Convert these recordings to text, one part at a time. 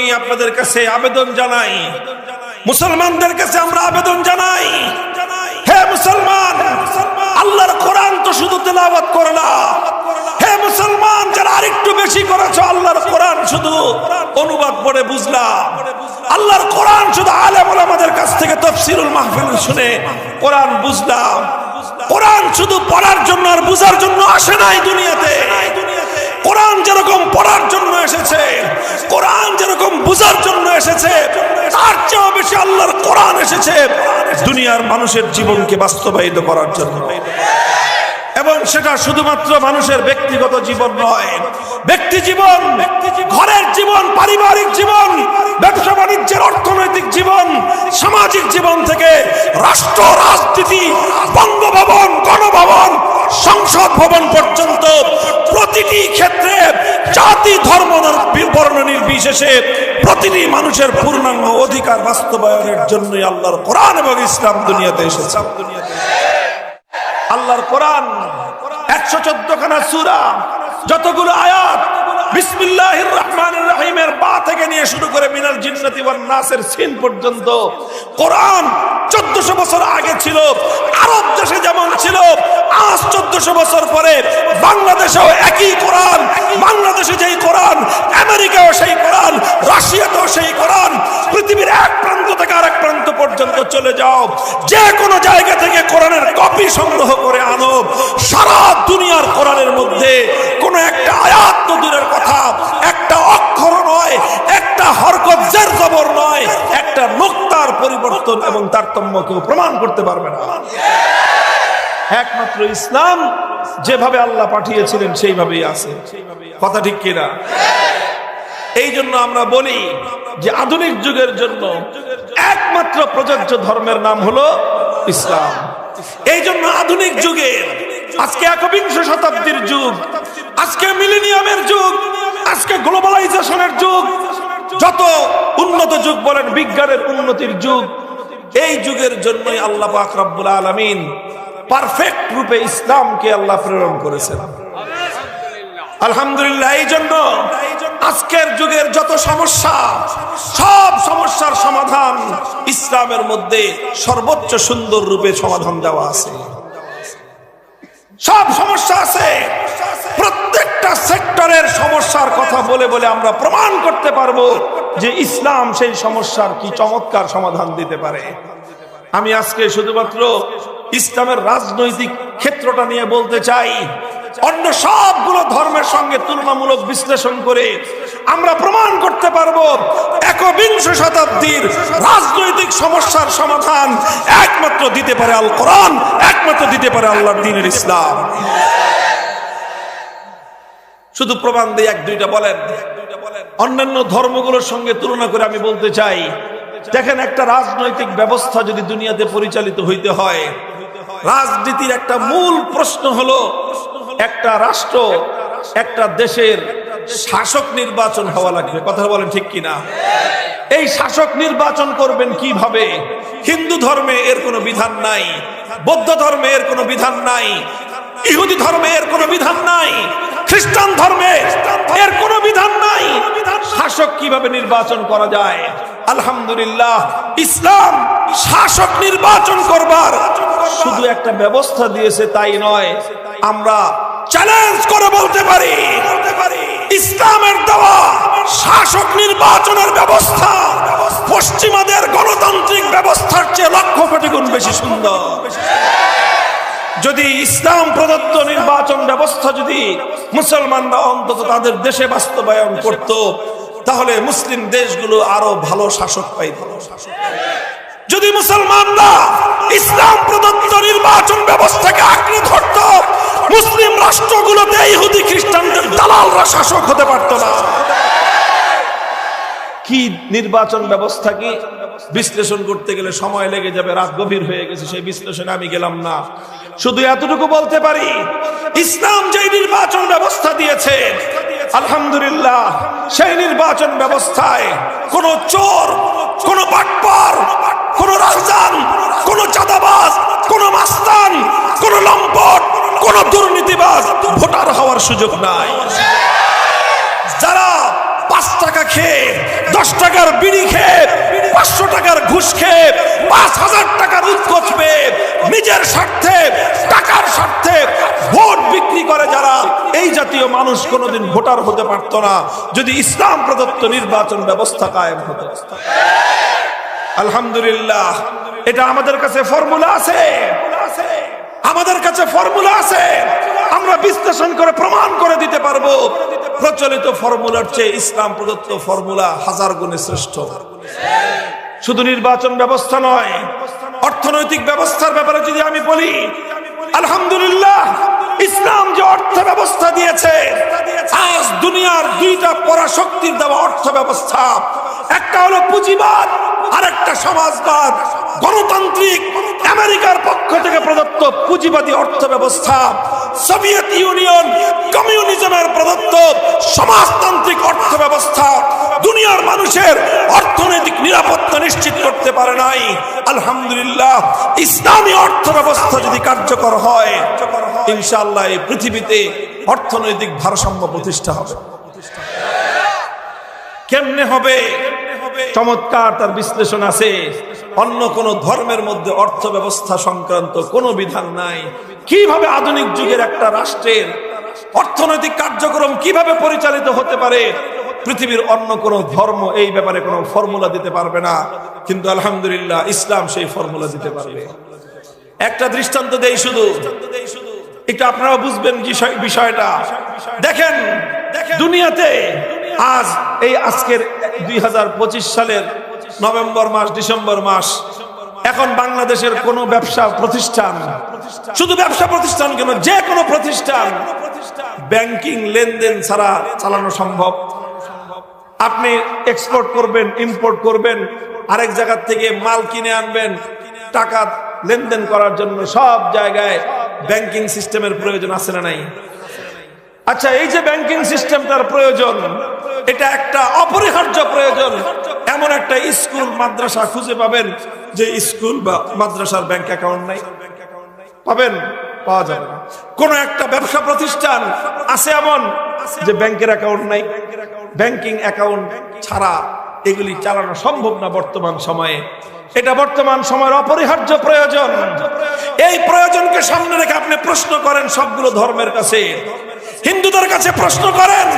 আমি আপনাদের কাছে আবেদন জানাই, মুসলমানদের কাছে আমরা আবেদন জানাই, হে মুসলমান, আল্লাহর কোরআন তো শুধু তেলাওয়াত করে না। হে মুসলমান, যারা আরেকটু বেশি করেছো, আল্লাহর কোরআন শুধু অনুবাদ পড়ে বুঝলাম, আল্লাহর কোরআন শুধু আলেম ওলামাদের কাছ থেকে তাফসীরুল মাহফিল শুনে কোরআন বুঝলাম। কোরআন শুধু পড়ার জন্য আর বুঝার জন্য আসে নাই দুনিয়াতে। কোরআন যেরকম পড়ার জন্য এসেছে, কোরআন যেরকম বুঝার জন্য এসেছে, তার চেয়েও বেশি আল্লাহর কোরআন এসেছে দুনিয়ার মানুষের জীবনকে বাস্তবায়িত করার জন্য। এবং সেটা শুধুমাত্র মানুষের ব্যক্তিগত জীবন নয়, ব্যক্তি জীবন, ঘরের জীবন, পারিবারিক জীবন, ব্যবসা বাণিজ্যের, অর্থনৈতিক জীবন, সামাজিক জীবন থেকে রাষ্ট্র, রাজনীতি, বঙ্গভবন, গণভবন, সংসদ ভবন পর্যন্ত প্রতিটি ক্ষেত্রে জাতি, ধর্ম, বর্ণ নির্বিশেষে প্রতিটি মানুষের পূর্ণাঙ্গ অধিকার বাস্তবায়নের জন্যই আল্লাহর কোরআন এবং ইসলাম দুনিয়াতে এসেছে। আল্লাহর কোরআন 114 খানা সূরা, যতগুলো আয়াত, বিসমিল্লাহির রহমানির রহিমের বা থেকে নিয়ে শুরু করে মিনাল জিন্নাতি ওয়ান নাসের সিন পর্যন্ত কোরআন 1400 বছর আগে ছিল। আরব দেশে যেমন ছিল, আজ 1400 বছর পরে বাংলাদেশেও একই কোরআন। বাংলাদেশে যেই কোরআন, আমেরিকাও সেই কোরআন, রাশিয়াতেও সেই কোরআন। পৃথিবীর এক প্রান্ত থেকে আরেক প্রান্ত পর্যন্ত চলে যাও, যে কোনো জায়গা থেকে কোরআনের কপি সংগ্রহ করে আনো, সারা দুনিয়ার কোরআনের মধ্যে কোনো একটা আয়াত তো দূরের কথা, একটা অক্ষর নয়, একটা হরকত জের জবর নয়, একটা নুক্তার পরিবর্তন এবং তারতম্য কেউ প্রমাণ করতে পারবে না। একমাত্র ইসলাম যেভাবে আল্লাহ পাঠিয়েছিলেন সেইভাবেই আছে। কথা ঠিক কিনা? এই জন্য আমরা বলি যে আধুনিক যুগের জন্য একমাত্র প্রযোজ্য ধর্মের নাম হলো ইসলাম। এই জন্য আধুনিক যুগে, আজকে 21 শতাব্দীর যুগ, আজকে মিলেনিয়ামের যুগ, আজকে গ্লোবালাইজেশনের যুগ, যত উন্নত যুগ বলেন, বিজ্ঞানের উন্নতির যুগ, এই যুগের জন্যই আল্লাহ পাক রব্বুল আলামিন পারফেক্ট রূপে ইসলামকে আল্লাহ প্রেরণ করেছেন। আলহামদুলিল্লাহ। এই জন্য আজকের যুগের যত সমস্যা, সব সমস্যার সমাধান ইসলামের মধ্যে সর্বোচ্চ সুন্দর রূপে সমাধান দেওয়া আছে। সব সমস্যা আছে, প্রত্যেকটা সেক্টরের সমস্যার কথা বলে বলে আমরা প্রমাণ করতে পারবো যে ইসলাম সেই সমস্যার কি চমৎকার সমাধান দিতে পারে। আমি আজকে শুধুমাত্র ইসলামের রাজনৈতিক ক্ষেত্রটা নিয়ে বলতে চাই। অন্য সবগুলো ধর্মের সঙ্গে তুলনামূলক বিশ্লেষণ করে আমরা প্রমাণ করতে পারবো 21 শতাব্দীর রাজনৈতিক সমস্যার সমাধান একমাত্র দিতে পারে আল কোরআন, একমাত্র দিতে পারে আল্লাহর দ্বীনের ইসলাম। শুধু প্রমাণ দিয়ে এক দুইটা বলেন। অন্যান্য ধর্মগুলোর সঙ্গে তুলনা করে আমি বলতে চাই, দেখেন, একটা রাজনৈতিক ব্যবস্থা যদি দুনিয়াতে পরিচালিত হইতে হয়, রাজনীতির একটা মূল প্রশ্ন হলো একটা রাষ্ট্র, একটা দেশের শাসক নির্বাচন হওয়া লাগবে। কথা বলেন ঠিক কিনা? এই শাসক নির্বাচন করবেন কিভাবে? হিন্দু ধর্মে এর কোনো বিধান নাই, বৌদ্ধ ধর্মে এর কোনো বিধান নাই, ইহুদি ধর্মে এর কোনো বিধান নাই, খ্রিস্টান ধর্মে এর কোনো বিধান নাই। শাসক কিভাবে নির্বাচন করা যায়? আলহামদুলিল্লাহ, ইসলাম শাসক নির্বাচন করবার শুধু একটা ব্যবস্থা দিয়েছে তাই নয়, আমরা চ্যালেঞ্জ করে বলতে পারি ইসলামের দেওয়া শাসক নির্বাচনের ব্যবস্থা পশ্চিমাদের গণতান্ত্রিক ব্যবস্থার চেয়ে লক্ষ কোটি গুণ বেশি সুন্দর। যদি ইসলাম প্রদত্ত নির্বাচন ব্যবস্থা যদি মুসলমানরা অন্তত তাদের দেশে বাস্তবায়ন করত, তাহলে মুসলিম দেশগুলো আরো ভালো শাসক পাইত। যদি মুসলমানরা ইসলাম প্রদত্ত নির্বাচন ব্যবস্থাকে আঁকড়ে ধরত, মুসলিম রাষ্ট্রগুলোতে ইহুদি খ্রিস্টানদের দালালরা শাসক হতে পারত না। কি নির্বাচন ব্যবস্থা কি বিশ্লেষণ করতে গেলে সময় লেগে যাবে, রাত গভীর হয়ে গেছে, সেই বিশ্লেষণে আমি গেলাম না। শুধু এতটুকু বলতে পারি, ইসলাম যে নির্বাচন ব্যবস্থা দিয়েছে, আলহামদুলিল্লাহ, সেই নির্বাচন ব্যবস্থায় কোন চোর, কোন বাটপার, কোন রাজদান, কোন চাঁদাবাজ, কোন মাস্তান, কোন লম্পট, কোন দুর্নীতিবাজ ভোটার হওয়ার সুযোগ নাই। যারা 5 টাকা খেয়ে, 10 টাকার বিড়ি খেয়ে, 500 টাকার ঘুষ খেয়ে, 5000 টাকার উৎকোচ পেয়ে, নিজের স্বার্থে, টাকার স্বার্থে ভোট বিক্রি করে যারা, এই জাতীয় মানুষ কোনোদিন ভোটার হতে পারত না যদি ইসলাম প্রদত্ত নির্বাচন ব্যবস্থা কায়েম হতো। আলহামদুলিল্লাহ, এটা আমাদের কাছে ফর্মুলা আছে, আমাদের কাছে ফর্মুলা আছে, আমরা বিশ্লেষণ করে প্রমাণ করে দিতে পারবো প্রচলিত ফর্মুলার চেয়ে ইসলাম প্রদত্ত ফর্মুলা 1000 গুণে শ্রেষ্ঠ। শুধু নির্বাচন ব্যবস্থা নয়, অর্থনৈতিক ব্যবস্থার ব্যাপারে যদি আমি বলি, আলহামদুলিল্লাহ, ইসলাম যে অর্থ ব্যবস্থা দিয়েছে, আজ দুনিয়ার 2টা পরাশক্তির দেওয়া অর্থ ব্যবস্থা, একটা হলো পুঁজিবাদ আর একটা সমাজবাদ। গণতান্ত্রিক আমেরিকার পক্ষ থেকে প্রদত্ত পুঁজিবাদী অর্থ ব্যবস্থা, সোভিয়েত ইউনিয়ন কমিউনিজমের প্রদত্ত সমাজতান্ত্রিক অর্থ ব্যবস্থা দুনিয়ার মানুষের অর্থনৈতিক নিরাপত্তা নিশ্চিত করতে পারে নাই। আলহামদুলিল্লাহ, ইসলামী অর্থ ব্যবস্থা যদি কার্যকর হয়, ইনশাআল্লাহ এই পৃথিবীতে অর্থনৈতিক ভারসাম্য প্রতিষ্ঠা হবে। কেমনে হবে? চমৎকার তার বিশ্লেষণ আছে। অন্য কোন ধর্মের মধ্যে অর্থ ব্যবস্থা সংক্রান্ত কোনো বিধান নাই। কিভাবে আধুনিক যুগের একটা রাষ্ট্রের অর্থনৈতিক কার্যক্রম কিভাবে পরিচালিত হতে পারে, পৃথিবীর অন্য কোন ধর্ম এই ব্যাপারে কোনো ফর্মুলা দিতে পারবে না, কিন্তু আলহামদুলিল্লাহ ইসলাম সেই ফর্মুলা দিতে পারবে। একটা দৃষ্টান্ত দেই শুধু, একটু আপনারা বুঝবেন বিষয়টা। দেখেন, দুনিয়াতে আজ এই আজকের 2025 সালের নভেম্বর মাস, ডিসেম্বর মাস, এখন বাংলাদেশের কোন ব্যবসা প্রতিষ্ঠান, শুধু ব্যবসা প্রতিষ্ঠান কেন, যে কোনো প্রতিষ্ঠান ব্যাংকিং লেনদেন ছাড়া চালানো সম্ভব? আপনি এক্সপোর্ট করবেন, ইম্পোর্ট করবেন, আরেক জায়গা থেকে মাল কিনে আনবেন, টাকা লেনদেন করার জন্য সব জায়গায় ব্যাংকিং সিস্টেমের প্রয়োজন আছে না নাই? আচ্ছা, এই যে ব্যাংকিং সিস্টেমটার প্রয়োজন, এটা একটা অপরিহার্য প্রয়োজন। এমন একটা স্কুল মাদ্রাসা খুঁজে পাবেন যে স্কুল বা মাদ্রাসার ব্যাংক অ্যাকাউন্ট নাই? পাবেন? পাওয়া যাবে না। কোন একটা ব্যবসা প্রতিষ্ঠান আছে এমন যে ব্যাংকের অ্যাকাউন্ট নাই? ব্যাংকিং অ্যাকাউন্ট ছাড়া এগুলি চালানো সম্ভব না বর্তমান সময়ে। এটা বর্তমান সময়ের অপরিহার্য প্রয়োজন। এই প্রয়োজনকে সামনে রেখে আপনি প্রশ্ন করেন সবগুলো ধর্মের কাছে, হিন্দুদের কাছে প্রশ্ন করেন,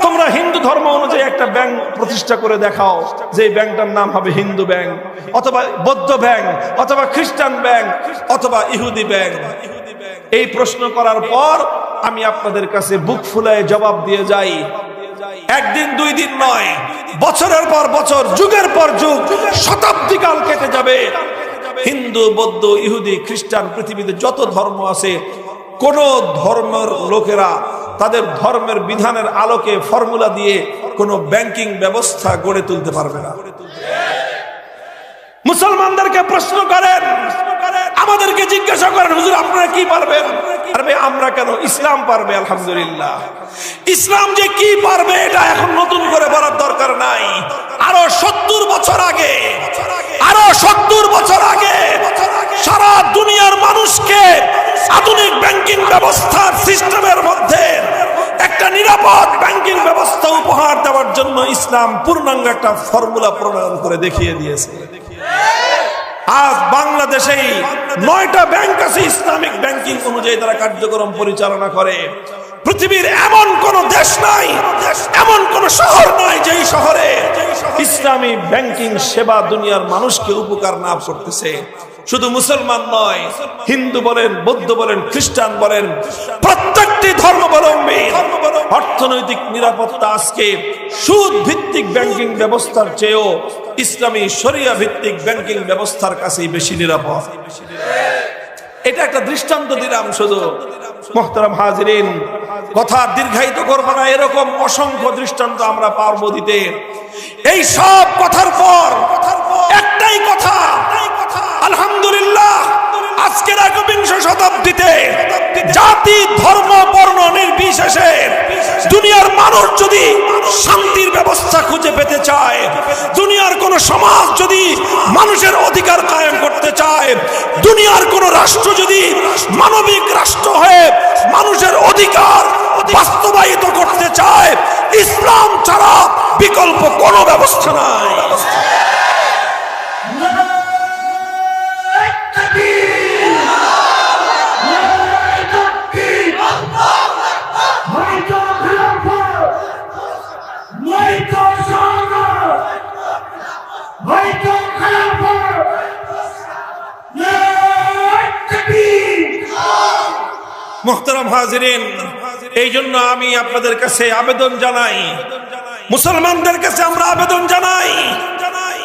তোমরা হিন্দু ধর্ম অনুযায়ী একটা ব্যাংক প্রতিষ্ঠা করে দেখাও, যে ব্যাংকটার নাম হবে হিন্দু ব্যাংক, অথবা বৌদ্ধ ব্যাংক, অথবা খ্রিস্টান ব্যাংক, অথবা ইহুদি ব্যাংক। এই প্রশ্ন করার পর আমি আপনাদের কাছে বুক ফুলায় জবাব দিয়ে যাই, একদিন 2 দিন নয়, বছরের পর বছর, যুগের পর যুগ, শতাব্দীকাল কেটে যাবে, হিন্দু, বৌদ্ধ, ইহুদি, খ্রিস্টান, পৃথিবীতে যত ধর্ম আছে, কোন ধর্মের লোকেরা তাদের ধর্মের বিধানের আলোকে ফর্মুলা দিয়ে কোন ব্যাংকিং ব্যবস্থা গড়ে তুলতে পারবে না। মুসলমানদেরকে প্রশ্ন করেন, আমাদেরকে জিজ্ঞাসা করেন, হুজুর আপনারা কি পারবেন? আরে আমরা কেন, ইসলাম পারবে। আলহামদুলিল্লাহ, ইসলাম যে কি পারবে এটা এখন নতুন করে বলার দরকার নাই। আরো 70 বছর আগে, আরো 70 বছর আগে সারা দুনিয়ার মানুষকে আধুনিক ব্যাংকিং ব্যবস্থার সিস্টেমের মধ্যে একটা নিরাপদ ব্যাংকিং ব্যবস্থা উপহার দেওয়ার জন্য ইসলাম পূর্ণাঙ্গ একটা ফর্মুলা প্রণয়ন করে দেখিয়ে দিয়েছে। আজ বাংলাদেশেই 9টা ব্যাংক আছে ইসলামিক ব্যাংকিং অনুযায়ী তারা কার্যক্রম পরিচালনা করে। পৃথিবীর এমন কোন দেশ নাই, এমন কোন শহর নাই যেই শহরে ইসলামী ব্যাংকিং সেবা দুনিয়ার মানুষকে উপকার না করতেছে। শুধু মুসলমান নয়, হিন্দু বলেন, বৌদ্ধ বলেন, খ্রিস্টান বলেন, প্রত্যেকটি ধর্মাবলম্বী অর্থনৈতিক নিরাপত্তা আজকে সুদ ভিত্তিক ব্যাংকিং ব্যবস্থার চেয়েও ইসলামী শরিয়া ভিত্তিক ব্যাংকিং ব্যবস্থার কাছেই বেশি নিরাপদ। এটা একটা দৃষ্টান্ত দিলাম শুধু। মুহতারাম হাজিরিন, কথা দীর্ঘায়িত করব না, এরকম অসংখ্য দৃষ্টান্ত আমরা পারবো দিতে। এই সব কথার পর একটাই কথা, আলহামদুলিল্লাহ, আজ আজকের একবিংশ শতাব্দীতে জাতি ধর্ম বর্ণ নির্বিশেষে দুনিয়ার মানুষ যদি শান্তির ব্যবস্থা খুঁজে পেতে চায়, দুনিয়ার কোন সমাজ যদি মানুষের অধিকার কায়েম করতে চায়, দুনিয়ার কোন রাষ্ট্র যদি মানবিক রাষ্ট্র হয়ে মানুষের অধিকার বাস্তবায়িত করতে চায়, ইসলাম ছাড়া বিকল্প কোনো ব্যবস্থা নাই। মুহতারাম হাজিরিন, এই জন্য আমি আপনাদের কাছে আবেদন জানাই, মুসলমানদের কাছে আমরা আবেদন জানাই,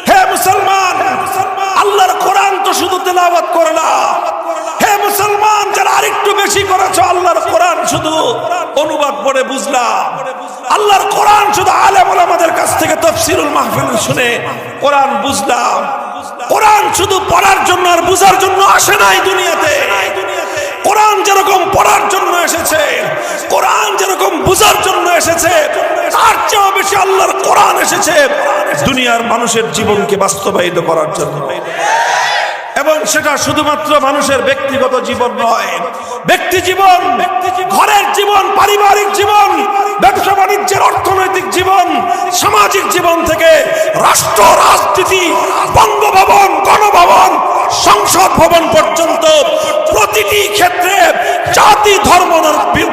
হে মুসলমান, আল্লাহর কোরআন তো শুধু তেলাওয়াত করে না। হে মুসলমান, যারা আরেকটু বেশি করেছো, আল্লাহর কোরআন শুধু অনুবাদ পড়ে বুঝলাম, আল্লাহর কোরআন শুধু আলেম ওলামাদের কাছ থেকে তাফসীরুল মাহফিল শুনে কোরআন বুঝলাম। কোরআন শুধু পড়ার জন্য আর বুঝার জন্য আসে নাই দুনিয়াতে। কোরআন যেরকম পড়ার জন্য এসেছে, কোরআন যেরকম বুঝার জন্য এসেছে, তার চেয়েও বেশি আল্লাহর কোরআন এসেছে দুনিয়ার মানুষের জীবনকে বাস্তবায়িত করার জন্য। এবং সেটা শুধুমাত্র মানুষের ব্যক্তিগত জীবন নয়, ব্যক্তি জীবন, ঘরের জীবন, পারিবারিক জীবন, ব্যবসা বাণিজ্যের অর্থনৈতিক জীবন, সামাজিক জীবন থেকে রাষ্ট্র রাজনীতি, বঙ্গভবন, গণভবন, সংসদ ভবন পর্যন্ত প্রতিটি ক্ষেত্রে জাতি ধর্ম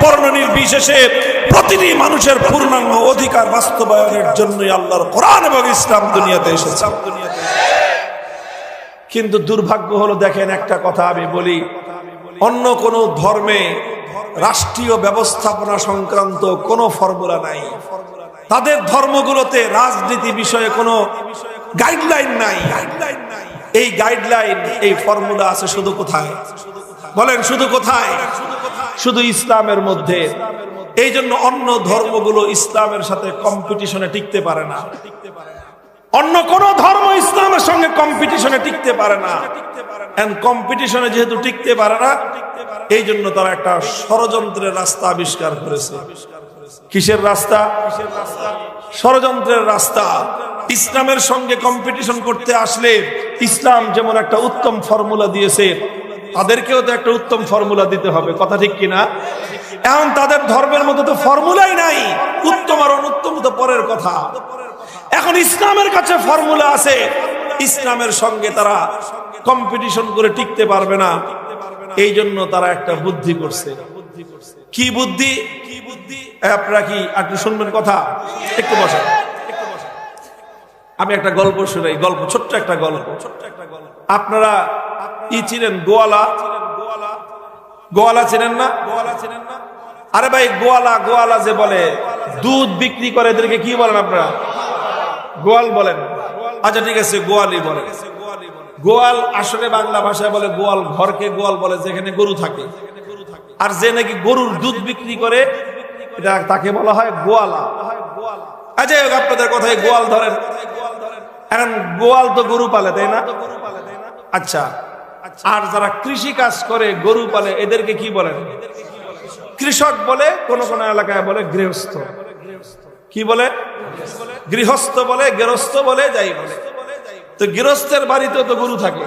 বর্ণ নির্বিশেষে প্রতিটি মানুষের পূর্ণাঙ্গ অধিকার বাস্তবায়নের জন্যই আল্লাহর কোরআন এবং ইসলাম দুনিয়াতে এসেছে। কিন্তু দুর্ভাগ্য হলো, দেখেন একটা কথা আমি বলি, অন্য কোন ধর্মে রাষ্ট্রীয় ব্যবস্থাপনা সংক্রান্ত কোনো ফর্মুলা নাই। তাদের ধর্মগুলোতে রাজনীতি বিষয়ে কোনো গাইডলাইন নাই। এই গাইডলাইন, এই ফর্মুলা আছে শুধু কোথায় বলেন? শুধু কোথায়? শুধু ইসলামের মধ্যে। এই জন্য অন্য ধর্মগুলো ইসলামের সাথে কম্পিটিশনে টিকতে পারে না। অন্য কোন ধর্ম ইসলামের সঙ্গে কম্পিটিশনে টিকতে পারে না। এন্ড কম্পিটিশনে যেহেতু টিকতে পারে না, এই জন্য তারা একটা ষড়যন্ত্রের রাস্তা আবিষ্কার করেছে। কিসের রাস্তা? ষড়যন্ত্রের রাস্তা। ইসলামের সঙ্গে কম্পিটিশন করতে আসলে ইসলাম যেমন একটা উত্তম ফর্মুলা দিয়েছে, তাদেরকেও তো একটা উত্তম ফর্মুলা দিতে হবে, কথা ঠিক কিনা? এখন তাদের ধর্মের মধ্যে তো ফর্মুলাই নাই, উত্তম আর অনুত্তম তো পরের কথা। এখন ইসলামের কাছে ফর্মুলা আছে, ইসলামের সঙ্গে তারা কম্পিটিশন করে টিকতে পারবে না। এই জন্য তারা একটা বুদ্ধি করছে। কি বুদ্ধি? আপনারা কি একটু শুনবেন কথা? একটু বসেন, আমি একটা গল্প শুনাই। গল্প, ছোট্ট একটা গল্প। আপনারা চিনেন গোয়ালা? গোয়ালা চিনেন না? আরে ভাই, গোয়ালা যে বলে দুধ বিক্রি করে, এদেরকে কি বলেন আপনারা? গোয়াল বলেন? আচ্ছা ঠিক আছে, গোয়ালই বলেন। গোয়াল আসলে বাংলা ভাষায় বলে গোয়াল ঘরকে গোয়াল বলে, যেখানে গরু থাকে। আর যে নাকি গরুর দুধ বিক্রি করে, এটা তাকে বলা হয় গোয়ালা। আচ্ছা, আপনাদের কথায় গোয়াল ধরেন। এখন গোয়াল তো গরু পালে, তাই না? আচ্ছা, আর যারা কৃষি কাজ করে, গরু পালে, এদেরকে কি বলেন? কৃষক বলে, কোন কোন এলাকায় বলে গৃহস্থ। কি বলে? গৃহস্থ বলে, গৃহস্থ বলে, যাই বলে। তো গৃহস্থের বাড়িতেও তো গরু থাকে,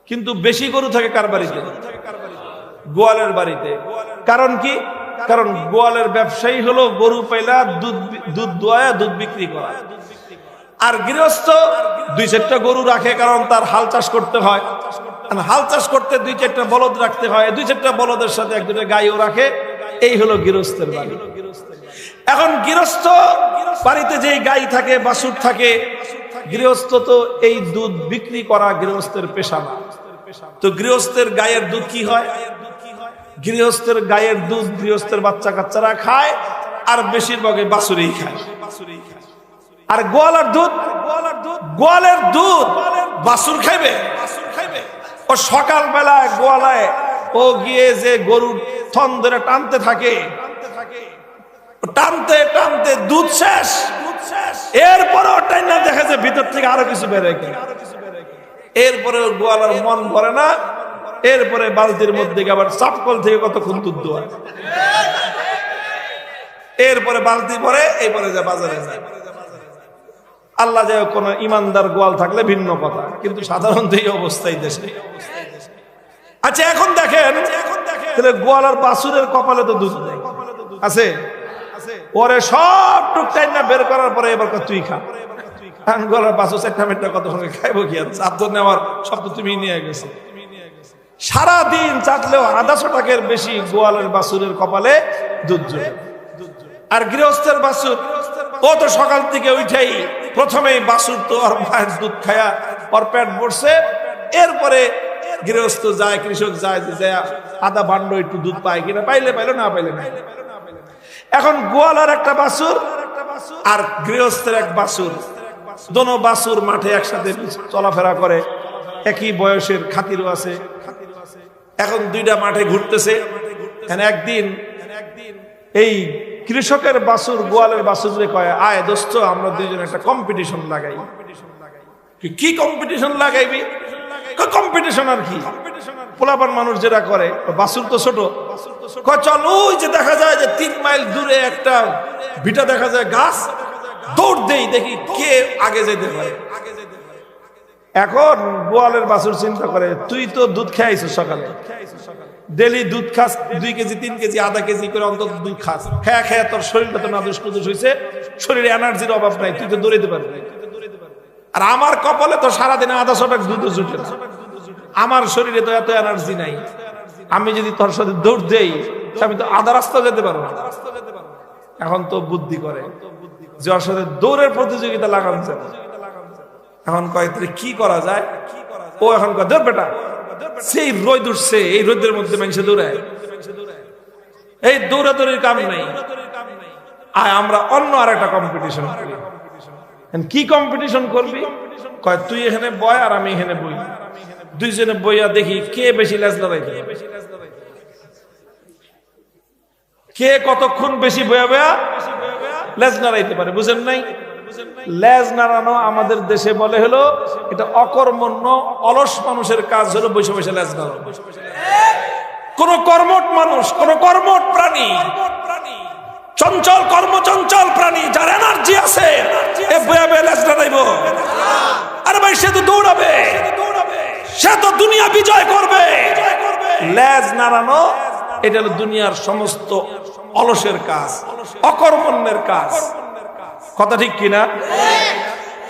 কিন্তু বেশি গরু থাকে কার বাড়িতে? গোয়ালের বাড়িতে। কারণ কি? কারণ গোয়ালের ব্যবসায়ী হলো গরু পাইলা দুধ দোয়া দুধ বিক্রি করা। আর গৃহস্থ 2-4টা গরু রাখে, কারণ তার হাল চাষ করতে হয়। হাল চাষ করতে 2-4টা বলদ রাখতে হয়, 2-4টা বলদের সাথে 1-2টা গাইও রাখে। এই হলো গৃহস্থের বাড়ি। এখন গৃহস্থ বাড়িতে যে গাই থাকে, বাছুর থাকে, গৃহস্থ তো এই দুধ বিক্রি করা গৃহস্থের পেশা না। তো গৃহস্থের গায়ের দুধ কি হয়? গৃহস্থের গায়ের দুধ গৃহস্থের বাচ্চা কাচ্চারা খায়, আর বেশিরভাগই বাছুরেই খায়। আর গোয়ালের দুধ বাছুর খাইবে? ও সকাল বেলায় গোয়ালায় ও গিয়ে যে গরুর থন ধরে টানতে থাকে, টানতে টানতে দুধ শেষ, এরপরে টাইনা দেখা যায় ভিতর থেকে আরো কিছু বের হয়। এরপরে গোয়ালার মন ভরে না, এরপরে বালতির মধ্যে আবার চাপকল থেকে কতক্ষণ দুধ দোয়া, এরপরে বালতি পরে এরপরে যা বাজারে যায়। আল্লাহ যায়, কোন ইমানদার গোয়াল থাকলে ভিন্ন কথা, কিন্তু সাধারণত এই অবস্থায় দেশে। আচ্ছা এখন দেখেন, তাহলে গোয়ালার বাছুরের কপালে তো দুধ নেই, আছে? ওরে সব টুকটাই না বের করার পরে এবার তুই খা। গোয়ালার বাছুর চারটা মেটটা কত সঙ্গে খাইবো কি? আর চার জন্য আমার সব তো তুমি নিয়ে গেছো। সারাদিন চাটলেও 150 টাকার বেশি গোয়ালের বাছুরের কপালে দুধ জোরে। আর গৃহস্থের বাছুর, ও তো সকাল থেকে উঠেই প্রথমেই বাছুর তো আর মায়ের দুধ খায়া ওর পেট ভরছে, এরপরে গৃহস্থ যায়, কৃষক যায়, আধা ভাণ্ড একটু দুধ পায় কিনা, পাইলে পাইলো, না পাইলে নাই। এখন গোয়ালার একটা বাছুর আর গৃহস্থের এক বাছুর, দোনো বাছুর মাঠে একসাথে চলাফেরা করে, একই বয়সের, খাতিরও আছে। এখন দুইটা মাঠে ঘুরতেছে। একদিন এই কৃষকের বাছুর গোয়ালের বাছুরে কয়, আয় দোস্ত, আমরা দুইজন একটা কম্পিটিশন লাগাই। কি কম্পিটিশন লাগাইবি? কম্পিটিশন আর কি, পোলাপান মানুষ যেটা করে। বাছুর তো ছোট, চল ওই যে দেখা যায় যে 3 মাইল দূরে একটা ভিটা দেখা যায় গাছ, দৌড় দেই, দেখি কে আগে যেতে পারে। এখন গোয়ালের বাছুর চিন্তা করে, তুই তো দুধ খাইছিস সকালে, ডেলি দুধ খাস, 2 কেজি 3 কেজি আধা কেজি করে অন্তত দুধ খাস, খেয়া খেয়া তোর শরীরটা তো নাদুস কুদুস হয়েছে, শরীরে এনার্জির অভাব নাই, তুই তো দৌড়াইতে পারবি। আর আমার কপালে তো সারাদিনে 150 টাকা দুধ জুটে না, আমার শরীরে তো এত এনার্জি নাই। আমি যদি তোর সাথে দৌড় দেই, আমি তো আধা রাস্তা যেতে পারবো না। এখন তো বুদ্ধি করে যে ওর সাথে দৌড়ের প্রতিযোগিতা লাগানো যায়। এখন কয় তাহলে কি করা যায়? ও এখন কয়, ধর বেটা, সেই রোদ উঠছে, এই রোদের মধ্যে মানুষ দৌড়ায়, এই দৌড়াদৌড়ির কাম নাই, আয় আমরা অন্য আর একটা কম্পিটিশন করি। কি কম্পিটিশন করবি? কয় তুই এখানে বয় আর আমি এখানে বই, দুইজনে বইয়া দেখি কে বেশি লেজ লড়াইতে, কে কতক্ষণ বেশি বয়া বয়া লেজ নাড়াইতে পারে। বুঝেন নাই? লেজ নাড়ানো আমাদের দেশে বলে হলো এটা অকর্মণ্য অলস মানুষের কাজ, হলো বসে বসে লেজ নাড়ানো। কোন কর্মঠ মানুষ, কোন কর্মঠ প্রাণী, চঞ্চল কর্মচঞ্চল প্রাণী, যার এনার্জি আছে, এ বয়া বয়া লেজ নাড়াইব? আরে ভাই, সে তো দৌড়াবে, সে তো দুনিয়া বিজয় করবে। লেজ নাড়ানো এটা হলো দুনিয়ার সমস্ত অলসের কাজ, অকর্মণ্যের কাজ। কথা ঠিক কিনা?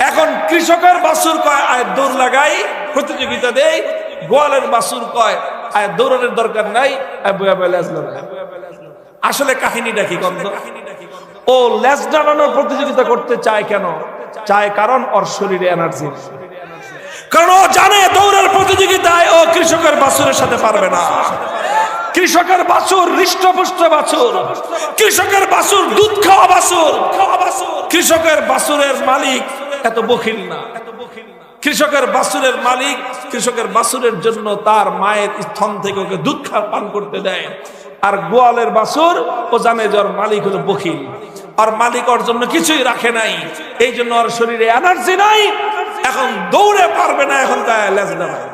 এখন কৃষকের বাছুর কয়, আয় দৌড় লাগাই, প্রতিযোগিতা দেই। গোয়ালের বাছুর কয়, আয় দৌড়ানোর দরকার নাই, বয়া বয়া লেজ নাড়াই। আসলে কাহিনীটা কি? ও লেজ নাড়ানোর প্রতিযোগিতা করতে চায় কেন? চায় কারণ ওর শরীরে এনার্জি, কারণ ও জানে দৌড়ের প্রতিযোগিতায় ও কৃষকের বাছুরের সাথে পারবে না। কৃষকের বাছুর হৃষ্টপুষ্ট বাছুর, কৃষকের বাছুর দুধ খাওয়া বাছুর, কৃষকের বাছুরের মালিক এত বখিল না। কৃষকের বাছুরের মালিক কৃষকের বাছুরের জন্য তার মায়ের স্তন থেকে ওকে দুধ পান করতে দেয়। আর গোয়ালের বাছুর ও জানে যে ওর মালিক হলো বখিল, আর মালিক ওর জন্য কিছুই রাখে নাই, এই জন্য ওর শরীরে এনার্জি নাই, এখন দৌড়ে পারবে না। এখন লেজ নাড়ায়।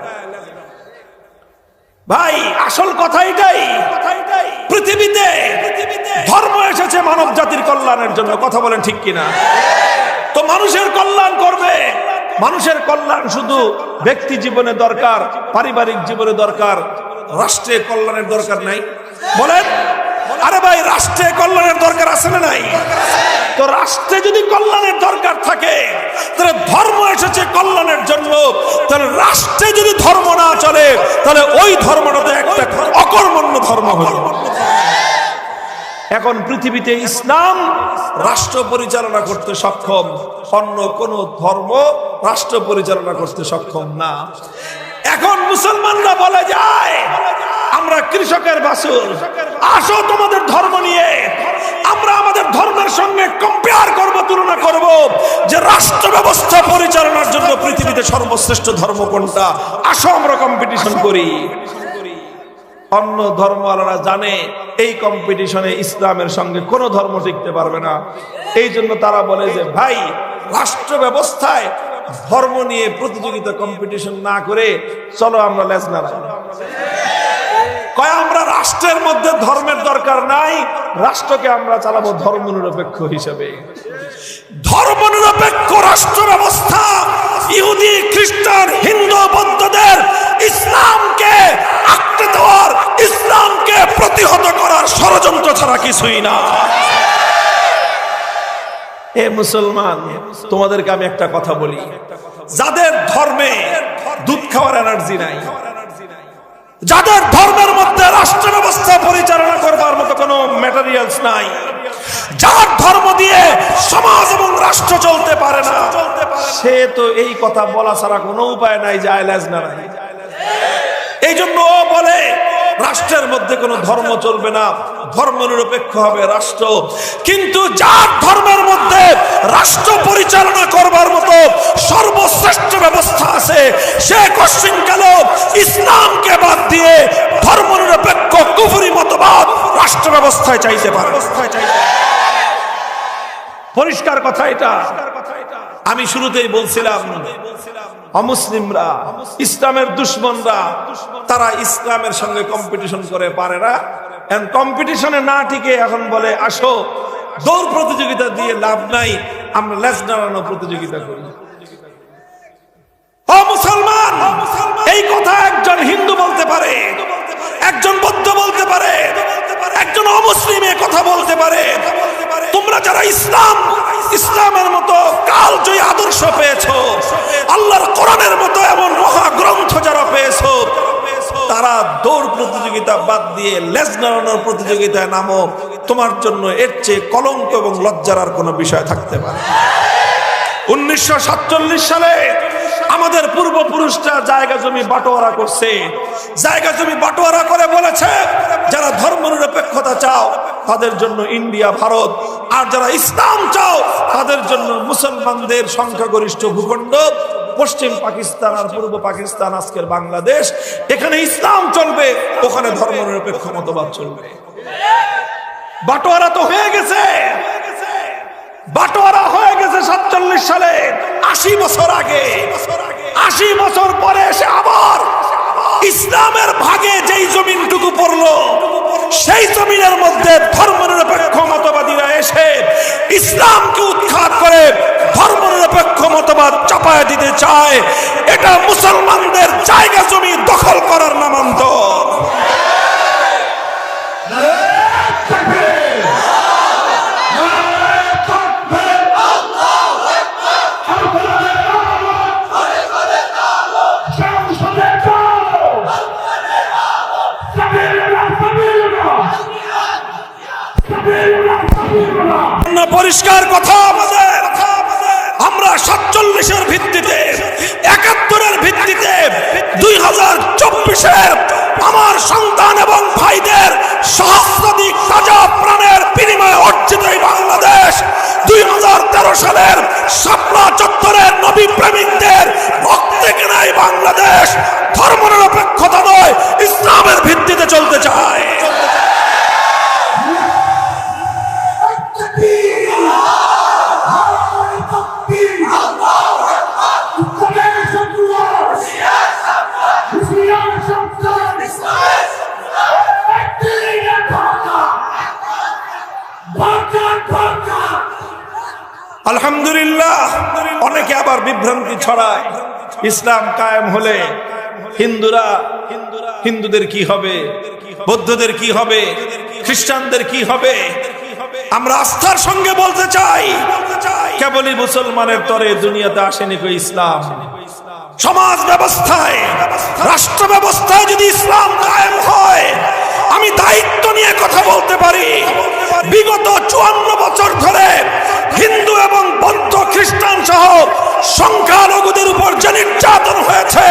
ভাই, আসল কথা এটাই, পৃথিবীতে ধর্ম এসেছে মানব জাতির কল্যাণের জন্য। কথা বলেন ঠিক কিনা? তো মানুষের কল্যাণ করবে। মানুষের কল্যাণ শুধু ব্যক্তি জীবনে দরকার, পারিবারিক জীবনে দরকার, রাষ্ট্রে কল্যাণের দরকার নাই? বলেন। আরে ভাই, রাষ্ট্রে কল্যাণের দরকার আছে না নাই? তো রাষ্ট্রে যদি কল্যাণের দরকার থাকে, তাহলে ধর্ম এসেছে কল্যাণের জন্য। তাহলে রাষ্ট্রে যদি ধর্ম না চলে, তাহলে ওই ধর্মটাতে একটা অকর্মণ্য ধর্ম হলো। এখন পৃথিবীতে ইসলাম রাষ্ট্র পরিচালনা করতে সক্ষম, অন্য কোন ধর্ম রাষ্ট্র পরিচালনা করতে সক্ষম না। এখন মুসলমানরা বলে যায়, আমরা কৃষকের বাছুর, আসো তোমাদের ধর্ম নিয়ে আমরা আমাদের ধর্মের সঙ্গে কম্পেয়ার করব, তুলনা করব যে রাষ্ট্র ব্যবস্থা পরিচালনার জন্য পৃথিবীতে সর্বশ্রেষ্ঠ ধর্ম কোনটা। আসো আমরা কম্পিটিশন করি। অন্য ধর্মওয়ালারা জানে এই কম্পিটিশনে ইসলামের সঙ্গে কোনো ধর্ম টিকতে পারবে না। এই জন্য তারা বলে যে ভাই, রাষ্ট্র ব্যবস্থায় ধর্ম নিয়ে প্রতিযোগিতা কম্পিটিশন না করে চলো আমরা লেজ নাড়াই। কয় আমরা রাষ্ট্রের মধ্যে ধর্মের দরকার নাই, রাষ্ট্রকে আমরা চালাবো ধর্মনিরপেক্ষ হিসেবে। ধর্মনিরপেক্ষ রাষ্ট্র ব্যবস্থা ইহুদি, খ্রিস্টান, হিন্দু, বৌদ্ধদের ইসলামকে আঁকড়ে দেওয়ার, ইসলামকে প্রতিহত করার ষড়যন্ত্র ছাড়া কিছুই না। এ মুসলমান, তোমাদেরকে আমি একটা কথা বলি, যাদের ধর্মে দুধ খাওয়ার এনার্জি নাই, যাদের ধর্মের মধ্যে রাষ্ট্র ব্যবস্থা পরিচালনা করবার মতো কোনো ম্যাটেরিয়ালস নাই, যার ধর্ম দিয়ে সমাজ এবং রাষ্ট্র চলতে পারে না, সে তো এই কথা বলা ছাড়া কোনো উপায় নাই যে আইলাজ না নাই। এই জন্য ও বলে রাষ্ট্রের মধ্যে কোনো ধর্ম চলবে না, ধর্মনিরপেক্ষ হবে রাষ্ট্র। কিন্তু যার ধর্মের মধ্যে রাষ্ট্র পরিচালনা করবার মতো সর্বশ্রেষ্ঠ ব্যবস্থা আছে, সে কশিনকালেও ইসলামকে বাদ দিয়ে ধর্মনিরপেক্ষ কুফরি মতবাদ রাষ্ট্র ব্যবস্থায় চাইতে পারে। পরিষ্কার কথা এটা। আমি শুরুতেই বলছিলাম, অমুসলিমরা, ইসলামের দুশ্মনরা, তারা ইসলামের সঙ্গে কম্পিটিশন করে পারে না। কম্পিটিশনে না টিকে এখন বলে আসো দৌড় প্রতিযোগিতা দিয়ে লাভ নাই, আমরা লেজ নাড়ানো প্রতিযোগিতা করি। ও মুসলমান, এই কথা একজন হিন্দু বলতে পারে, একজন বৌদ্ধ বলতে পারে, একজন অমুসলিম এ কথা বলতে পারে। তোমরা যারা ইসলামের মতো কালজয়ী আদর্শ পেয়েছো, আল্লাহর কোরআনের মতো এমন মহাগ্রন্থ যারা পেয়েছো, তারা দৌড় প্রতিযোগিতা বাদ দিয়ে লেজ নাড়ানোর প্রতিযোগিতায় নামো। তোমার জন্য এর চেয়ে কলঙ্ক এবং লজ্জার আর কোনো বিষয় থাকতে পারে। 1947 সালে আমাদের পূর্বপুরুষরা জায়গা জমি বাটোয়ারা করছে, জায়গা জমি বাটোয়ারা করে বলেছে যারা ধর্মনিরপেক্ষতা চাও তাদের জন্য ইন্ডিয়া, ভারত, আর যারা ইসলাম চাও তাদের জন্য মুসলমানদের সংখ্যাগরিষ্ঠ ভূখণ্ড পশ্চিম পাকিস্তান আর পূর্ব পাকিস্তান, আজকের বাংলাদেশ। এখানে ইসলাম চলবে, ওখানে ধর্মনিরপেক্ষ মতবাদ চলবে। বাটোয়ারা তো হয়ে গেছে, বাটোয়ারা হয়ে গেছে 47 সালে, 80 বছর আগে। 80 বছর পরে এসে আবার ইসলামের ভাগে যেই জমিনটুকু পড়লো, সেই জমিনের মধ্যে ধর্মনিরপেক্ষ মতবাদীরা এসে ইসলামকে উৎখাত করে ধর্মনিরপেক্ষ মতবাদ চাপায় দিতে চায়। এটা মুসলমানদের জায়গা জমি দখল করার নামান্তর। পরিষ্কার কথা আমাদের, আমরা 47-এর ভিত্তিতে, 71-এর ভিত্তিতে, 2024-এর আমার সন্তান এবং ভাইদের সহস্রাধিক তাজা প্রাণের বিনিময়ে অর্জিত এই বাংলাদেশ, 2013 সালের শাপলা চত্বরের নবী প্রেমিকদের রক্তে কেনা এই বাংলাদেশ ধর্মনিরপেক্ষতা নয়, ইসলামের ভিত্তিতে চলতে চায়। আলহামদুলিল্লাহ, অনেকে আবার বিভ্রান্তি ছড়ায়, ইসলাম কায়েম হলে হিন্দুদের কি হবে, বৌদ্ধদের কি হবে, খ্রিস্টানদের কি হবে। আমরা আস্থার সঙ্গে বলতে চাই, কেবলই মুসলমানের তরে দুনিয়াতে আসেনি কই ইসলাম। সমাজ ব্যবস্থায়, রাষ্ট্র ব্যবস্থায় যদি ইসলাম কায়েম হয়, আমি দায়িত্ব নিয়ে কথা বলতে পারি, বিগত 54 বছর ধরে হিন্দু এবং বৌদ্ধ, খ্রিস্টান সহ সংখ্যালঘুদের উপর যে নির্যাতন হয়েছে,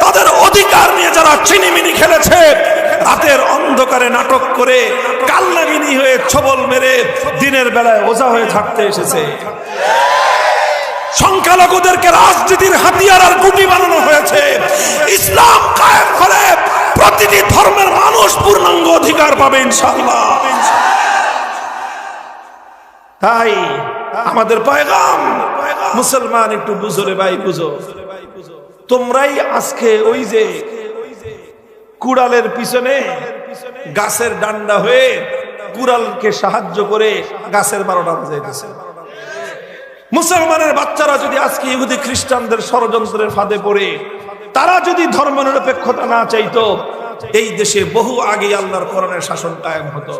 তাদের অধিকার নিয়ে যারা চিনিমিনি খেলেছে, রাতের অন্ধকারে নাটক করে কালনাগিনী হয়ে ছবল মেরে দিনের বেলায় ওঝা হয়ে থাকতে এসেছে। সংখ্যালঘুদেরকে রাজনীতির হাতিয়ার আর গুটি বানানো হয়েছে। ইসলাম কায়েম হলে প্রতিটি ধর্মের মানুষ পূর্ণাঙ্গ অধিকার পাবে ইনশাআল্লাহ। তাই আমাদের পয়গাম মুসলমান একটু বুঝো রে ভাই, বুঝো। তোমরাই আজকে ওই যে কুড়ালের পিছনে গাছের ডান্ডা হয়ে কুড়ালকে সাহায্য করে গাছের 12টা বাজাইতেছে। মুসলমানের বাচ্চারা যদি আজকে ইহুদি খ্রিস্টানদের ষড়যন্ত্রের ফাঁদে পড়ে তারা যদি ধর্মনিরপেক্ষতা না চাইতো, এই দেশে বহু আগে আল্লাহর কোরআনের শাসন কায়েম হতো।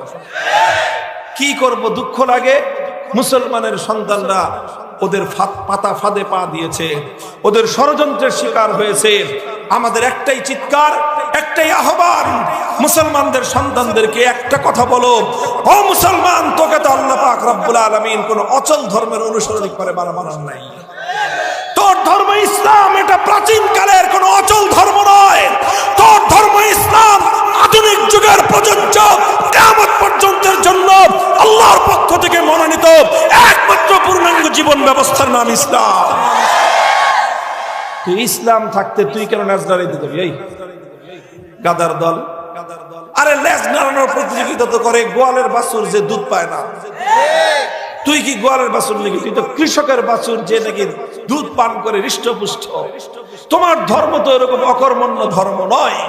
কি করব, দুঃখ লাগে। মুসলমানের সন্তানরা ওদের পাতা ফাঁদে পা দিয়েছে, ওদের ষড়যন্ত্রের শিকার হয়েছে। আমাদের একটাই চিৎকার, একটাই আহ্বান, মুসলমানদের সন্তানদেরকে একটা কথা বলো, ও মুসলমান, তোকে তো আল্লাহ পাক রব্বুল আলামিন কোন অচল ধর্মের অনুসরণ করে বানান নাই। তোর ধর্ম ইসলাম, এটা প্রাচীন কালের কোন অচল ধর্ম নয়। তোর ধর্ম ইসলাম আধুনিক যুগের প্রযোজ্য, কিয়ামত পর্যন্তের জন্য আল্লাহর পক্ষ থেকে মনোনীত একমাত্র পূর্ণাঙ্গ জীবন ব্যবস্থার নাম ইসলাম। তুই ইসলাম থাকতে তুই কেন নাজরারি দিতে যাবি? এই গাদার দল, আরে লেজ নাড়ানোর প্রতিযোগিতা তো করে গোয়ালের বাছুর যে দুধ পায় না। তুই কি গোয়ালের বাছুর নাকি? তুই তো কৃষকের বাছুর যে নাকি দুধ পান করে হৃষ্টপুষ্ট। তোমার ধর্ম তো এরকম অকর্মণ্য ধর্ম নয়।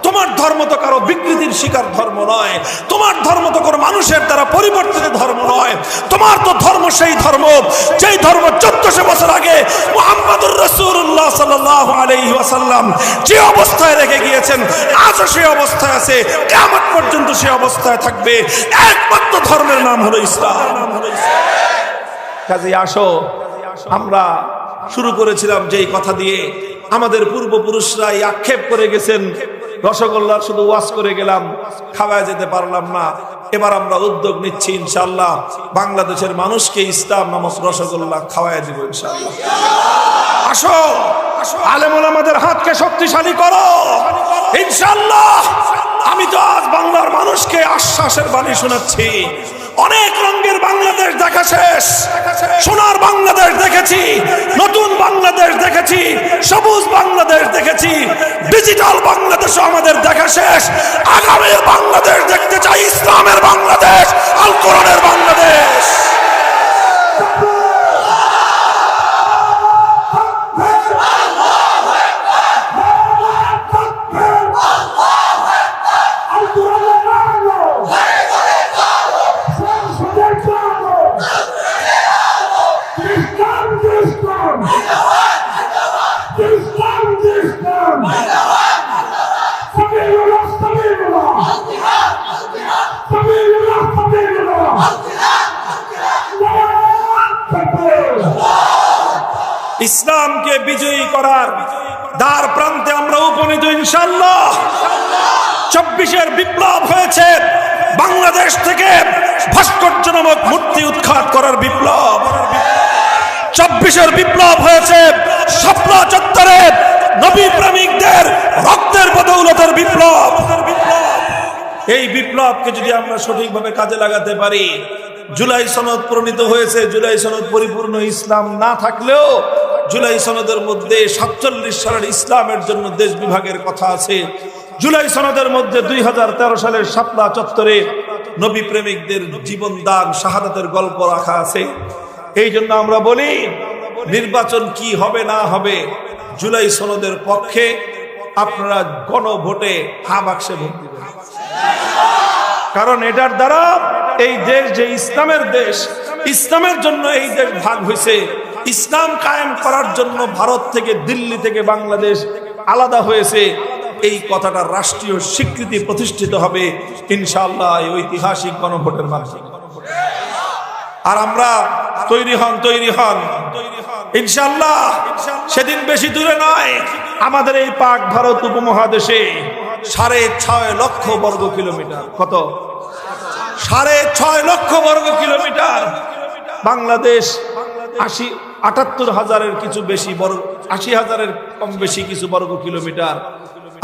তোমার ধর্ম তো কারো বিকৃতির শিকার ধর্ম নয়। তোমার ধর্ম তো কোনো মানুষের দ্বারা পরিবর্তিত ধর্ম নয়। তোমার তো ধর্ম সেই ধর্ম যেই ধর্ম 1400 বছর আগে মুহাম্মদুর রাসূলুল্লাহ সাল্লাল্লাহু আলাইহি ওয়াসাল্লাম যে অবস্থায় রেখে গিয়েছেন, আজও সেই অবস্থায় আছে, কিয়ামত পর্যন্ত সেই অবস্থায় থাকবে। একমাত্র ধর্মের নাম হলো ইসলাম। কাজে আসো, আমরা শুরু করেছিলাম যেই কথা দিয়ে, আমাদের পূর্বপুরুষরা আক্ষেপ করে গেছেন রসগোল্লার শুধু ওয়াজ করে গেলাম, খাওয়া যেতে পারলাম না। এবার আমরা উদ্যোগ নিচ্ছি, ইনশাআল্লাহ বাংলাদেশের মানুষকে ইসলাম নামক রসগোল্লা খাওয়ায় দিব ইনশাআল্লাহ। আসো, আলেম ওলামাদের হাতকে শক্তিশালী করো ইনশাআল্লাহ। আমি তো আজ বাংলার মানুষকে আশ্বাসের বাণী শোনাচ্ছি। অনেক রঙের বাংলাদেশ দেখা শেষ, সোনার বাংলাদেশ দেখেছি, নতুন বাংলাদেশ দেখেছি, সবুজ বাংলাদেশ দেখেছি, ডিজিটাল বাংলাদেশও আমাদের দেখা শেষ। আগামীর বাংলাদেশ দেখতে চাই ইসলামের বাংলাদেশ, আল কোরআনের বাংলাদেশ। ইসলামকে বিজয়ী করার দ্বার প্রান্তে আমরা উপনীত ইনশাআল্লাহ। 24-এর বিপ্লব হয়েছে বাংলাদেশ থেকে ভাস্কর্য নামক মূর্তি উৎখাত করার বিপ্লব। 24-এর বিপ্লব হয়েছে শাপলা চত্বরে নবী প্রেমিকদের রক্তের বদৌলতের বিপ্লব। এই বিপ্লবকে যদি আমরা সঠিকভাবে কাজে লাগাতে পারি, জুলাই সনদ প্রণীত হয়েছে। জুলাই সনদ পরিপূর্ণ ইসলাম না থাকলেও জুলাই সনদের মধ্যে 47 সালের ইসলামের জন্য দেশ বিভাগের কথা আছে। জুলাই সনদের মধ্যে 2013 সালের শাপলা চত্বরে নবী প্রেমিকদের জীবন দান শাহাদাতের গল্প রাখা আছে। এই জন্য আমরা বলি, নির্বাচন কি হবে না হবে, জুলাই সনদের পক্ষে আপনারা গণভোটে হা বাক্সে ভোট দিবেন। কারণ এটার দ্বারা এই দেশ যে ইসলামের দেশ, ইসলামের জন্য এই দেশ ভাগ হয়েছে। ইসলাম কায়েম করার জন্য ভারত থেকে, দিল্লি থেকে বাংলাদেশ আলাদা হয়েছে। এই কথাটা রাষ্ট্রীয় স্বীকৃতি প্রতিষ্ঠিত হবে ইনশাআল্লাহ এই ঐতিহাসিক গণভোটের মাধ্যমে। আর আমরা তৈরি হন ইনশাআল্লাহ। সেদিন বেশি দূরে নয়, আমাদের এই পাক ভারত উপমহাদেশে 6.5 লক্ষ বর্গ কিলোমিটার। কত? 6.5 লক্ষ বর্গ কিলোমিটার। বাংলাদেশ 78,000-এর কিছু বেশি, 80,000-এর কম বেশি কিছু বর্গ কিলোমিটার।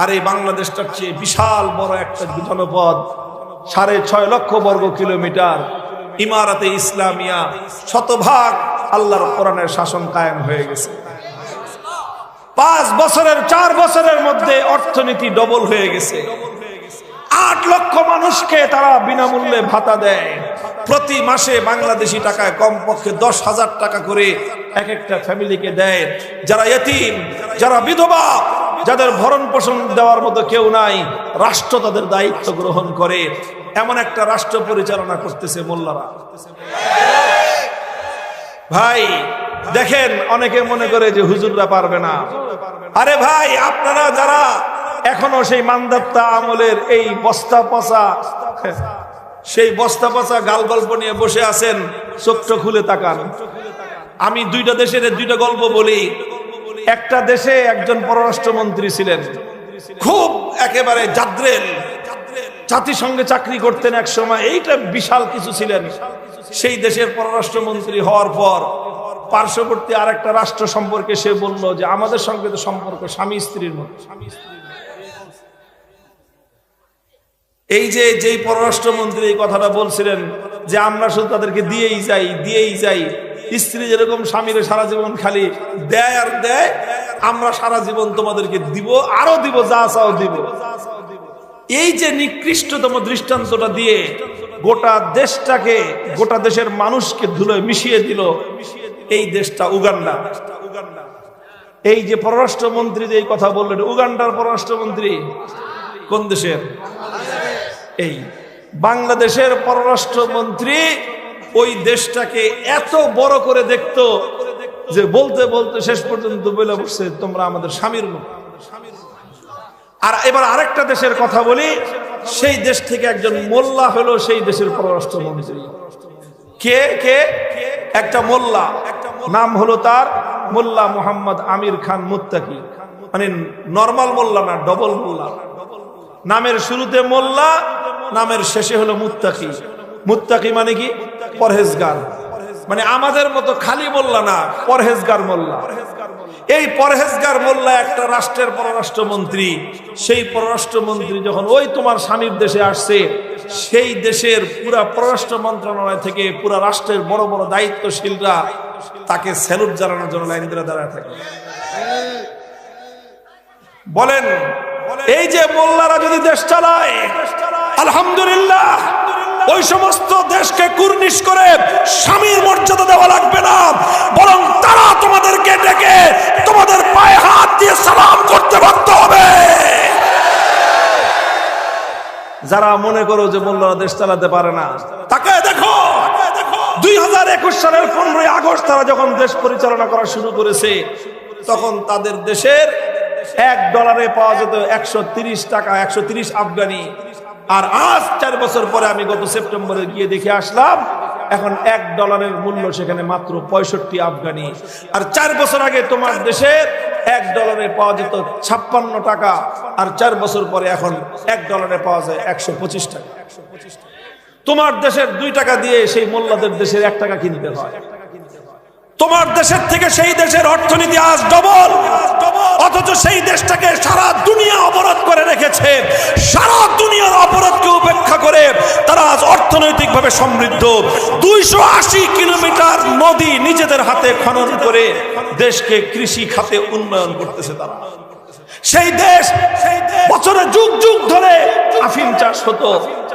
আর এই বাংলাদেশটার চেয়ে বিশাল বড় একটা জনপদ, 6.5 লক্ষ বর্গ কিলোমিটার। ইমারাতে ইসলামিয়া শতভাগ আল্লাহর কোরআনের শাসন কায়েম হয়ে গেছে। 4 বছরের মধ্যে অর্থনীতি ডবল হয়ে গেছে। 8 লক্ষ মানুষকে তারা বিনামূল্যে ভাতা দেয়। প্রতি মাসে বাংলাদেশি টাকায় কমপক্ষে 10,000 টাকা করে এক একটা ফ্যামিলিকে দেয়। যারা ইতিম, যারা বিধবা, যাদের ভরণ পোষণ দেওয়ার মতো কেউ নাই, রাষ্ট্র তাদের দায়িত্ব গ্রহণ করে। এমন একটা রাষ্ট্র পরিচালনা করতেছে মোল্লারা। ভাই দেখেন, অনেকে মনে করে যে হুজুররা পারবে না। আরে ভাই, আপনারা যারা এখনো সেই মান্দাত্তা আমলের এই বস্তা পচা, সেই বস্তা পচা গাল গল্প নিয়ে বসে আছেন, চোখটা খুলে তাকান। আমি দুইটা দেশের দুইটা গল্প বলি। একটা দেশে একজন পররাষ্ট্রমন্ত্রী ছিলেন, খুব একেবারে জাদ্রেল, জাতিসংঘে চাকরি করতেন এক সময়, এইটা বিশাল কিছু ছিলেন। সেই দেশের পররাষ্ট্রমন্ত্রী হওয়ার পর পার্শ্ববর্তী আরেকটা রাষ্ট্র সম্পর্কে সে বলল যে আমাদের সঙ্গে তো সম্পর্ক স্বামী স্ত্রীর মতো। এই যে যেই পররাষ্ট্রমন্ত্রী এই কথাটা বলছিলেন যে আমরা শুধু তাদেরকে দিয়েই যাই, স্ত্রী যেরকম স্বামীর সারা জীবন খালি দেয় আর দেয়, আমরা সারা জীবন তোমাদেরকে দিব, আরো দিব, যা চাও দিব। এই যে নিকৃষ্টতম দৃষ্টান্তটা দিয়ে গোটা দেশটাকে, গোটা দেশের মানুষকে ধুলোয় মিশিয়ে দিল এই দেশটা উগান্ডা। এই যে পররাষ্ট্রমন্ত্রী যে এই কথা বললেন, উগান্ডার পররাষ্ট্রমন্ত্রী কোন দেশের? এই বাংলাদেশের পররাষ্ট্রমন্ত্রী ওই দেশটাকে এত বড় করে দেখতো যে বলতে বলতে শেষ পর্যন্ত বলে বসছে তোমরা আমাদের স্বামীর মতো। আর এবার আরেকটা দেশের কথা বলি, সেই দেশ থেকে একজন মোল্লা হলো সেই দেশের পররাষ্ট্রমন্ত্রী। কে কে? একটা মোল্লা, নাম হলো তার মোল্লা মোহাম্মদ আমির খান মুত্তাকি। মানে নরমাল মোল্লা না, ডবল মোল্লা। নামের শুরুতে মোল্লা, নামের শেষে হলো মুত্তাকি। মুত্তাকি মানে কি? পরহেজগার। মানে আমাদের মতো খালি মোল্লা না, পরহেজগার মোল্লা। এই পরহেজগার মোল্লা একটা রাষ্ট্রের পররাষ্ট্রমন্ত্রী। সেই পররাষ্ট্রমন্ত্রী যখন ওই তোমার স্বামীর দেশে আসছে, সেই দেশের পুরা পররাষ্ট্র মন্ত্রণালয় থেকে পুরা রাষ্ট্রের বড় বড় দায়িত্বশীলরা তাকে স্যালুট জানানোর জন্য লাইন ধরে দাঁড়ায় থাকে। বলেন, এই যে মোল্লারা যদি দেশ চালায়, আলহামদুলিল্লাহ, ওই সমস্ত দেশকে কুর্নিশ করে স্বামীর মর্যাদা দেওয়া লাগবে না, বরং তারা তোমাদেরকে ডেকে তোমাদের পায়ে হাত দিয়ে সালাম করতে বাধ্য হবে। যারা মনে করো যে মোল্লারা দেশ চালাতে পারে না, তাকে দেখো 2021 সালের 15ই আগস্ট তারা যখন দেশ পরিচালনা করা শুরু করেছে, তখন তাদের দেশের $1 পাওয়া যেত 130 টাকা, 130 আফগানি। আর আজ 4 বছর পরে, আমি গত সেপ্টেম্বরে গিয়ে দেখে আসলাম, এখন $1 মূল্য সেখানে মাত্র 65 আফগানি। আর 4 বছর আগে তোমার দেশের $1 পাওয়া যেত 56 টাকা, আর 4 বছর পরে এখন $1 পাওয়া যায় 125 টাকা। তোমার দেশের 2 টাকা দিয়ে সেই মোল্লাদের দেশের 1 টাকা কিনতে হয়। তোমার দেশের থেকে সেই দেশের অর্থনীতি আজ ডবল, অথচ সেই দেশটাকে সারা দুনিয়া অবরোধ করে রেখেছে। সারা দুনিয়ার অবরোধকে উপেক্ষা করে তারা আজ অর্থনৈতিকভাবে সমৃদ্ধ। 280 কিলোমিটার নদী নিজেদের হাতে খনন করে দেশকে কৃষি খাতে উন্নয়ন করতেছে তারা। সেই দেশ বছরে যুগ যুগ ধরে আফিম চাষ হতো।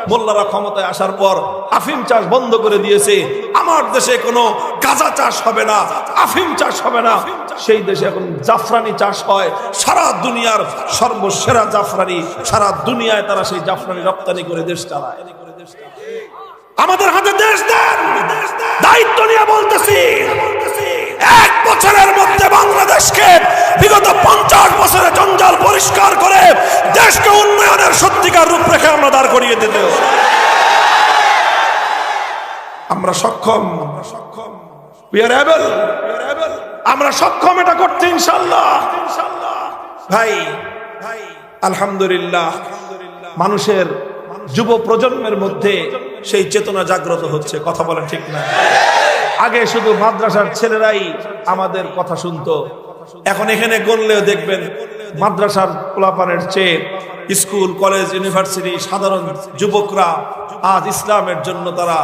মোল্লারা ক্ষমতায় আসার পর আফিম চাষ বন্ধ করে দিয়েছে। আমার দেশে কোনো গাঁজা চাষ হবে না, আফিম চাষ হবে না। সেই দেশে এখন জাফরানি চাষ হয়। সারা দুনিয়ার সর্বসেরা জাফরানি, সারা দুনিয়ায় তারা সেই জাফরানি রপ্তানি করে দেশ চালায়। আমাদের হাতে দেশ দেন, দায়িত্ব নিয়ে বলতেছি, 1 বছরের মধ্যে বাংলাদেশকে বিগত 50 বছরের জঞ্জাল পরিষ্কার করে দেশকে উন্নয়নের সত্যিকার রূপরেখা আমরা দাঁড় করিয়ে দিতে হবে। আমরা সক্ষম, we are able, আমরা সক্ষম এটা করতে ইনশাআল্লাহ। ভাই আলহামদুলিল্লাহ, মানুষের যুব প্রজন্মের মধ্যে সেই চেতনা জাগ্রত হচ্ছে। কথা বলেন ঠিক না? আগে শুধু মাদ্রাসার ছেলেরাই আমাদের কথা শুনতো, এখন এখানে গণলেও দেখবেন মাদ্রাসার পোলাপানের চেয়ে স্কুল, কলেজ, ইউনিভার্সিটি সাধারণ যুবকরা আজ ইসলামের জন্য তারা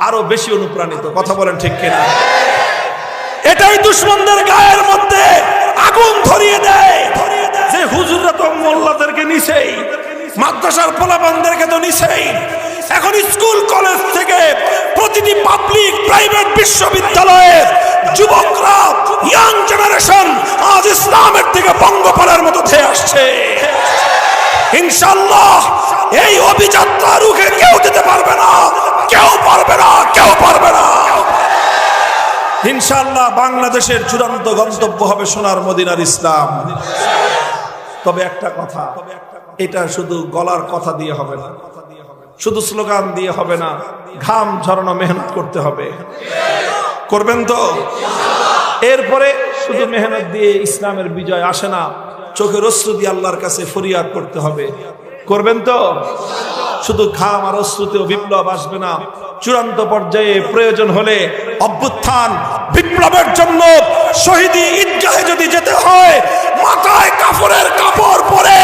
আরো বেশি অনুপ্রাণিত। কথা বলেন ঠিক কিনা? এটাই দুশমনদের গায়ের মধ্যে আগুন ধরিয়ে দেয় যে হুজুররা তো মোল্লাদেরকে নিছেই, মাদ্রাসার পোলাপানদেরকে তো নিছেই, এখন স্কুল কলেজ থেকে প্রতিটি পাবলিক প্রাইভেট বিশ্ববিদ্যালয়ে যুবকরা, ইয়াং জেনারেশন আজ ইসলামের দিকে পঙ্গপালের মতো ধেয়ে আসছে। ইনশাআল্লাহ এই অভিযাত্রা রুখে কেউ যেতে পারবে না, কেউ পারবে না, কেউ পারবে না। ইনশাআল্লাহ বাংলাদেশের চূড়ান্ত গন্তব্য হবে সোনার মদিনার ইসলাম। তবে একটা কথা, এটা শুধু গলার কথা দিয়ে হবে না, শুধু স্লোগান দিয়ে হবে না, ঘাম ঝরানো মেহনত করতে হবে। করবেন তো? এরপরে শুধু মেহনত দিয়ে ইসলামের বিজয় আসে না, চোখের অশ্রু দিয়ে আল্লাহর কাছে ফরিয়াদ করতে হবে। করবেন তো? শুধু ঘাম আর অশ্রুতেও বিপ্লব আসবে না। চূড়ান্ত পর্যায়ে প্রয়োজন হলে অভ্যুত্থান, বিপ্লবের জন্য শহীদি ঈদগাহে যদি যেতে হয়, মাথায় কাফনের কাপড় পরে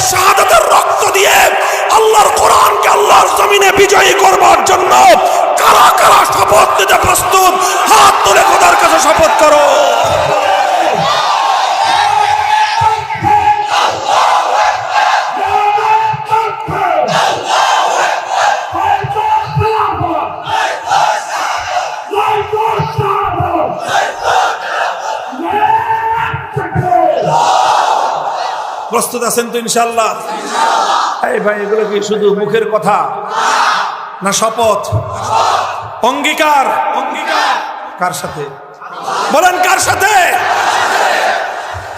শাহাদাতের রক্ত দিয়ে আল্লাহর কোরআনকে আল্লাহর জমিনে বিজয়ী করবার জন্য কারা কারা শপথ নিতে প্রস্তুত? হাত তুলে খোদার কাছে শপথ করো। প্রস্তুত আছেন তো ইনশাআল্লাহ? এই ভাই, এগুলো কি শুধু মুখের কথা না শপথ, অঙ্গীকার? কার সাথে বলেন, কার সাথে?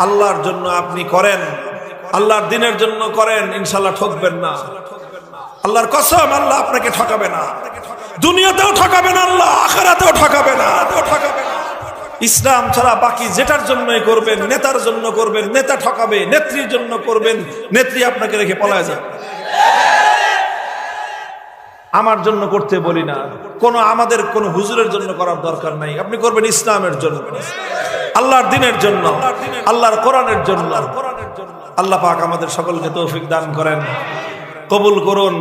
আল্লাহর জন্য আপনি করেন, আল্লাহর দিনের জন্য করেন, ইনশাআল্লাহ ঠকবেন না। আল্লাহর কসম, আল্লাহ আপনাকে ঠকাবে না, দুনিয়াতেও ঠকাবে না, আল্লাহ আখিরাতেও ঠকাবে না। ইসলাম ছাড়া বাকি যেটার জন্যই করবেন, নেতার জন্য করবেন, নেতা ঠকাবে, নেত্রীর জন্য করবেন, নেত্রী আপনাকে রেখে পলায় যাবে। আমার জন্য করতে বলি না, আমাদের কোন হুজুরের জন্য করার দরকার নাই। আপনি করবেন ইসলামের জন্য, আল্লাহর দিনের জন্য, আল্লাহর কোরআনের জন্য। আল্লাহ পাক আমাদের সকলকে তৌফিক দান করেন, কবুল করুন।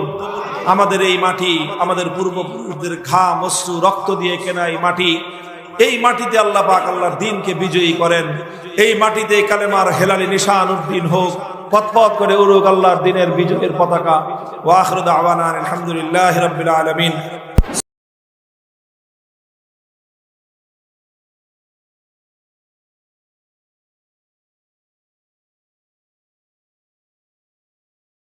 আমাদের এই মাটি, আমাদের পূর্বপুরুষদের ঘাম, অশ্রু, রক্ত দিয়ে কেনা এই মাটি, এই মাটিতে আল্লাহ পাক আল্লাহর দ্বীনকে বিজয়ী করেন। এই মাটিতে কালেমার হেলালি নিশান উদ্দিন হোক, পথ পথ করে উড়ুক আল্লাহর দ্বীনের বিজয়ের পতাকা। ওয়া আখিরু দাওয়ানা আলহামদুলিল্লাহি রাব্বিল আলামিন।